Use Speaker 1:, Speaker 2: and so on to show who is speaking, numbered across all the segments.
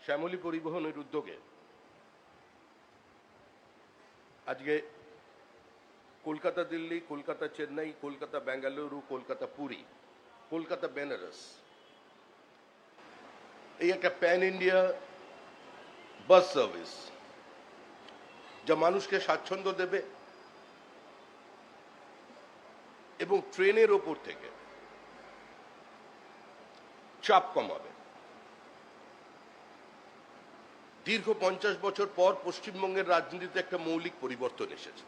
Speaker 1: শ্যামলী পরিবহনের উদ্যোগে আজকে কলকাতা দিল্লি, কলকাতা চেন্নাই, কলকাতা বেঙ্গালুরু, কলকাতা পুরী, কলকাতা বেনারস, এই একটা প্যান ইন্ডিয়া বাস সার্ভিস যা মানুষকে স্বাচ্ছন্দ্য দেবে এবং ট্রেনের ওপর থেকে চাপ কমাবে। দীর্ঘ 50 বছর পর পশ্চিমবঙ্গের রাজনীতিতে একটা মৌলিক পরিবর্তন এসেছে।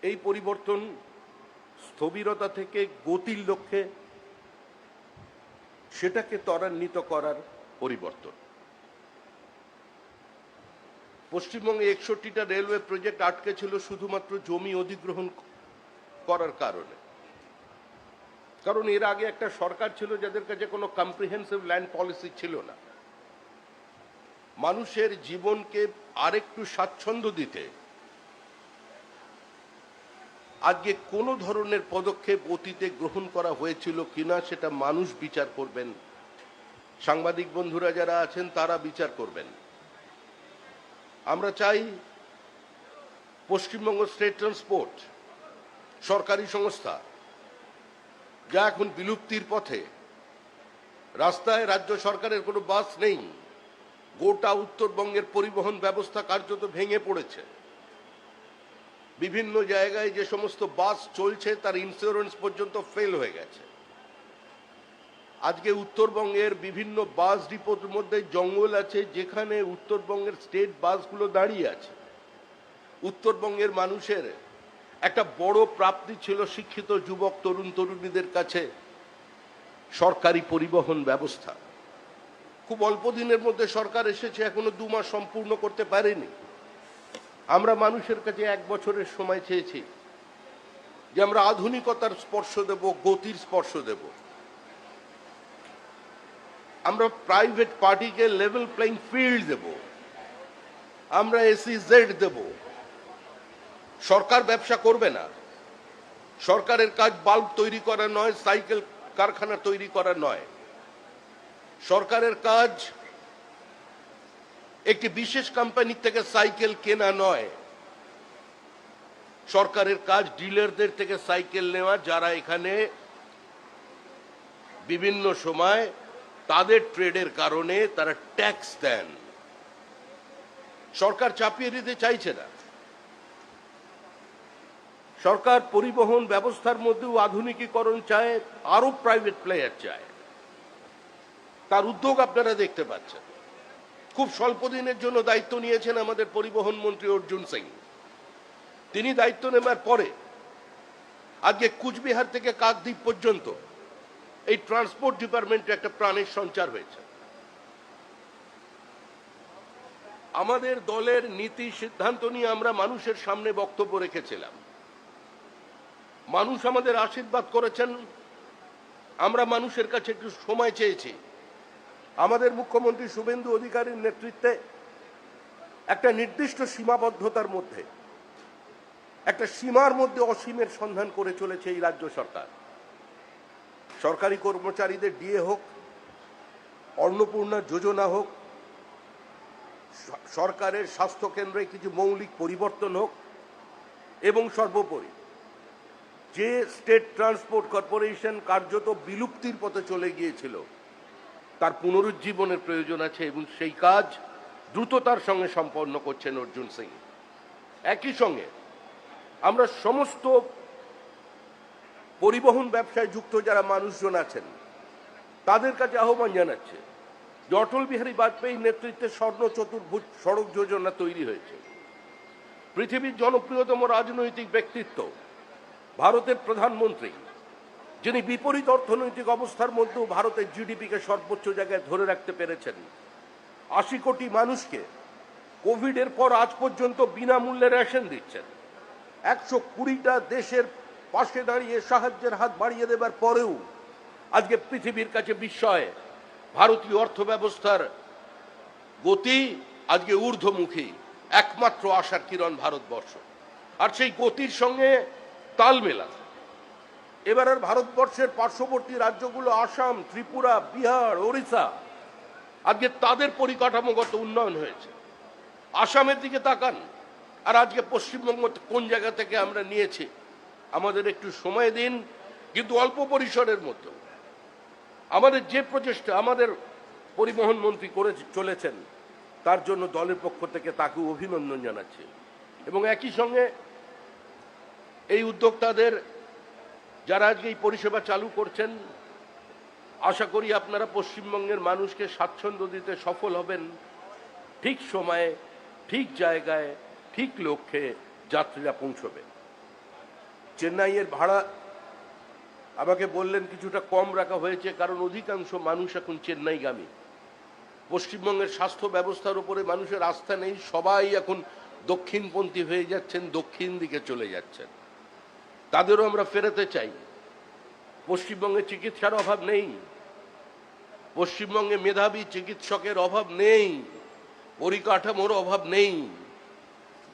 Speaker 1: এই পরিবর্তন স্থবিরতা থেকে গতির লক্ষ্যে সেটাকে ত্বরান্বিত করার পরিবর্তন। পশ্চিমবঙ্গে 61টা রেলওয়ে প্রজেক্ট আটকে ছিল শুধুমাত্র জমি অধিগ্রহণ করার কারণে। কারণ এর আগে একটা সরকার ছিল যাদের কাছে কোনো কম্প্রিহেন্সিভ ল্যান্ড পলিসি ছিল না। মানুষের জীবনকে আরেকটু স্বাচ্ছন্দ্য দিতে আজকে কোনো ধরনের পদক্ষেপ অতীতে গ্রহণ করা হয়েছিল কিনা সেটা মানুষ বিচার করবেন, সাংবাদিক বন্ধুরা যারা আছেন তারা বিচার করবেন। আমরা চাই পশ্চিমবঙ্গ স্টেট ট্রান্সপোর্ট সরকারি সংস্থা যা এখন বিলুপ্তির পথে, রাস্তায় রাজ্য সরকারের কোনো বাস নেই, গোটা উত্তরবঙ্গের পরিবহন ব্যবস্থা কার্যত ভেঙে পড়েছে। বিভিন্ন জায়গায় যে সমস্ত বাস চলছে তার ইন্স্যুরেন্স পর্যন্ত ফেল হয়ে গেছে। আজকে উত্তরবঙ্গের বিভিন্ন বাস ডিপোর মধ্যে জঙ্গল আছে যেখানে উত্তরবঙ্গের স্টেট বাসগুলো দাঁড়িয়ে আছে। উত্তরবঙ্গের মানুষের একটা বড় প্রাপ্তি ছিল শিক্ষিত যুবক তরুণ তরুণীদের কাছে সরকারি পরিবহন ব্যবস্থা। খুব অল্প দিনের মধ্যে সরকার এসেছে, এখনো 2 মাস সম্পূর্ণ করতে পারেনি। আমরা মানুষের কাছে 1 বছরের সময় চেয়েছি যে আমরা আধুনিকতার স্পর্শ দেব, গতির স্পর্শ দেব। আমরা প্রাইভেট পার্টিকে লেভেল প্লেইং ফিল্ড দেব, আমরা SEZ দেব। সরকার ব্যবসা করবে না। সরকারের কাজ বাল্ব তৈরি করা নয়, সাইকেল কারখানা তৈরি করা নয়। সরকারের কাজ একটি বিশেষ কোম্পানি থেকে সাইকেল কেনা নয়। সরকারের কাজ ডিলারদের থেকে সাইকেল নেওয়া, যারা এখানে বিভিন্ন সময় তাদের ট্রেডের কারণে তারা ট্যাক্স দেন। সরকার চাপিয়ে দিতে চাইছে না। সরকার পরিবহন ব্যবস্থার মধ্যেও আধুনিকীকরণ চায়, আরো প্রাইভেট প্লেয়ার চায়। তার উদ্যোগ আপনারা দেখতে পাচ্ছেন। খুব স্বল্প দিনের জন্য দায়িত্ব নিয়েছেন আমাদের পরিবহন মন্ত্রী অর্জুন সিং। তিনি দায়িত্ব নেবার পরে আজকে কুচবিহার থেকে কাকদ্বীপ পর্যন্ত এই ট্রান্সপোর্ট ডিপার্টমেন্টে একটা প্রাণের সঞ্চার হয়েছে। আমাদের দলের নীতি সিদ্ধান্ত নিয়ে আমরা মানুষের সামনে বক্তব্য রেখেছিলাম। মানুষ আমাদের আশীর্বাদ করেছেন। আমরা মানুষের কাছে একটু সময় চেয়েছি। আমাদের মুখ্যমন্ত্রী শুভেন্দু অধিকারীর নেতৃত্বে একটা নির্দিষ্ট সীমাবদ্ধতার মধ্যে, একটা সীমার মধ্যে অসীমের সন্ধান করে চলেছে এই রাজ্য সরকার। সরকারি কর্মচারীদের ডিএ হোক, অন্নপূর্ণা যোজনা হোক, সরকারের স্বাস্থ্য কেন্দ্রে কিছু মৌলিক পরিবর্তন হোক, এবং সর্বোপরি যে স্টেট ট্রান্সপোর্ট কর্পোরেশন কার্যত বিলুপ্তির পথে চলে গিয়েছিল তার পুনরুজ্জীবনের প্রয়োজন আছে, এবং সেই কাজ দ্রুততার সঙ্গে সম্পন্ন করছেন অর্জুন সিং। একই সঙ্গে আমরা সমস্ত পরিবহন ব্যবসায় যুক্ত যারা মানুষজন আছেন তাদের কাছে আহ্বান জানাচ্ছে যে অটল বিহারী বাজপেয়ীর নেতৃত্বে স্বর্ণ চতুর্ভুজ সড়ক যোজনা তৈরি হয়েছে। পৃথিবীর জনপ্রিয়তম রাজনৈতিক ব্যক্তিত্ব, ভারতের প্রধানমন্ত্রী, যিনি বিপরীত অর্থনৈতিক অবস্থার মধ্যেও ভারতের জিডিপিকে সর্বোচ্চ জায়গায় ধরে রাখতে পেরেছেন। 80 কোটি মানুষকে কোভিডের পর আজ পর্যন্ত বিনামূল্যে রেশন দিচ্ছেন। 120টা দেশের পাশে দাঁড়িয়ে সাহায্যের হাত বাড়িয়ে দেবার পরেও আজকে পৃথিবীর কাছে বিস্ময়। ভারতীয় অর্থ ব্যবস্থার গতি আজকে ঊর্ধ্বমুখী। একমাত্র আশার কিরণ ভারতবর্ষ। আর সেই গতির সঙ্গে তাল মেলান এবার আর ভারতবর্ষের পার্শ্ববর্তী রাজ্যগুলো আসাম, ত্রিপুরা, বিহার, ওড়িশা আজকে তাদের পরিকাঠামোগত উন্নয়ন হয়েছে। আসামের দিকে তাকান, আর আজকে পশ্চিমবঙ্গ কোন জায়গা থেকে আমরা নিয়েছি। আমাদের একটু সময় দিন, কিন্তু অল্প পরিসরের মতো আমাদের যে প্রচেষ্টা আমাদের পরিবহন মন্ত্রী করে চলেছেন, তার জন্য দলের পক্ষ থেকে তাকে অভিনন্দন জানাচ্ছি। এবং একই সঙ্গে এই উদ্যোক্তাদের যারা আজকে এই পরিষেবা চালু করছেন, আশা করি আপনারা পশ্চিমবঙ্গের মানুষকে স্বাচ্ছন্দ্য দিতে সফল হবেন। ঠিক সময়ে, ঠিক জায়গায়, ঠিক লক্ষ্যে যাত্রীরা পৌঁছবে। চেন্নাইয়ের ভাড়া আমাকে বললেন কিছুটা কম রাখা হয়েছে, কারণ অধিকাংশ মানুষ এখন চেন্নাইগামী। পশ্চিমবঙ্গের স্বাস্থ্য ব্যবস্থার উপরে মানুষের আস্থা নেই, সবাই এখন দক্ষিণপন্থী হয়ে যাচ্ছেন, দক্ষিণ দিকে চলে যাচ্ছেন। তাদেরও আমরা ফেরাতে চাই। পশ্চিমবঙ্গে চিকিৎসার অভাব নেই, পশ্চিমবঙ্গে মেধাবী চিকিৎসকের অভাব নেই, পরিকাঠামোর অভাব নেই।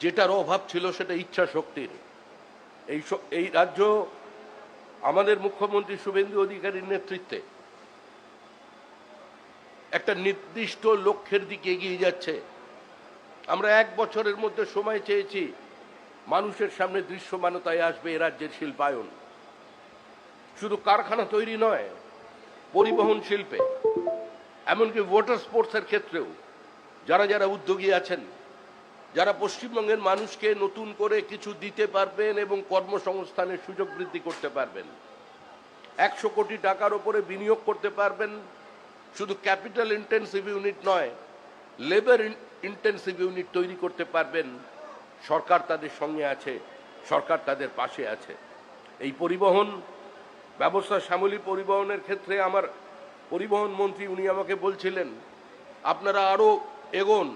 Speaker 1: যেটার অভাব ছিল সেটা ইচ্ছা শক্তির। এই রাজ্য আমাদের মুখ্যমন্ত্রী শুভেন্দু অধিকারীর নেতৃত্বে একটা নির্দিষ্ট লক্ষ্যের দিকে এগিয়ে যাচ্ছে। আমরা 1 বছরের মধ্যে সময় চেয়েছি, মানুষের সামনে দৃশ্যমানতায় আসবে এ রাজ্যের শিল্পায়ন। শুধু কারখানা তৈরি নয়, পরিবহন শিল্পে, এমনকি ওয়াটার স্পোর্টসের ক্ষেত্রেও যারা যারা উদ্যোগী আছেন, যারা পশ্চিমবঙ্গের মানুষকে নতুন করে কিছু দিতে পারবেন এবং কর্মসংস্থানের সুযোগ বৃদ্ধি করতে পারবেন, 100 কোটি টাকার উপরে বিনিয়োগ করতে পারবেন। শুধু ক্যাপিটাল ইন্টেন্সিভ ইউনিট নয়, লেবার ইন্টেন্সিভ ইউনিট তৈরি করতে পারবেন। সরকার তাদের সঙ্গে আছে, সরকার তাদের পাশে আছে। এই পরিবহন ব্যবস্থা, শ্যামলী পরিবহনের ক্ষেত্রে আমার পরিবহন মন্ত্রী উনি আমাকে বলছিলেন, আপনারা আরো এগোন।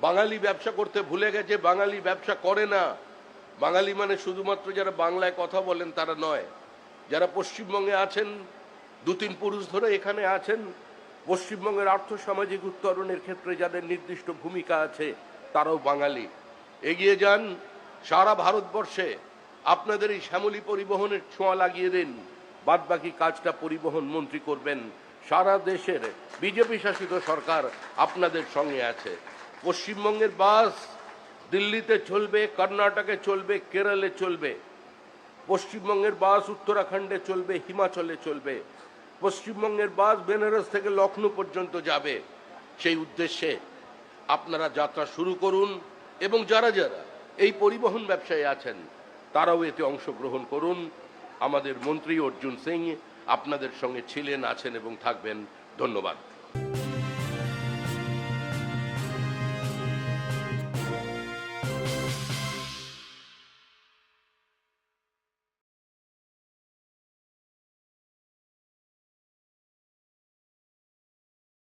Speaker 1: বাঙালি ব্যবসা করতে ভুলে গেছে, বাঙালি ব্যবসা করে না। বাঙালি মানে শুধুমাত্র যারা বাংলায় কথা বলেন তারা নয়, যারা পশ্চিমবঙ্গে আছেন, 2-3 পুরুষ ধরে এখানে আছেন, পশ্চিমবঙ্গের আর্থসামাজিক উত্তরণের ক্ষেত্রে যাদের নির্দিষ্ট ভূমিকা আছে, তারাও বাঙালি। এগিয়ে যান, সারা ভারতবর্ষে আপনাদের এই শ্যামলী পরিবহনের ছোঁয়া লাগিয়ে দিন। বাদবাকি কাজটা পরিবহন মন্ত্রী করবেন। সারা দেশের বিজেপি শাসিত সরকার আপনাদের সঙ্গে আছে। পশ্চিমবঙ্গের বাস দিল্লিতে চলবে, কর্ণাটকে চলবে, কেরলে চলবে। পশ্চিমবঙ্গের বাস উত্তরাখণ্ডে চলবে, হিমাচলে চলবে। পশ্চিমবঙ্গের বাস বেনারস থেকে লখনৌ পর্যন্ত যাবে। সেই উদ্দেশ্যে আপনারা যাত্রা শুরু করুন, এবং যারা যারা এই পরিবহন ব্যবসায় আছেন তারাও এতে অংশগ্রহণ করুন। আমাদের মন্ত্রী অর্জুন সিং আপনাদের সঙ্গে ছিলেন, আছেন এবং থাকবেন। ধন্যবাদ।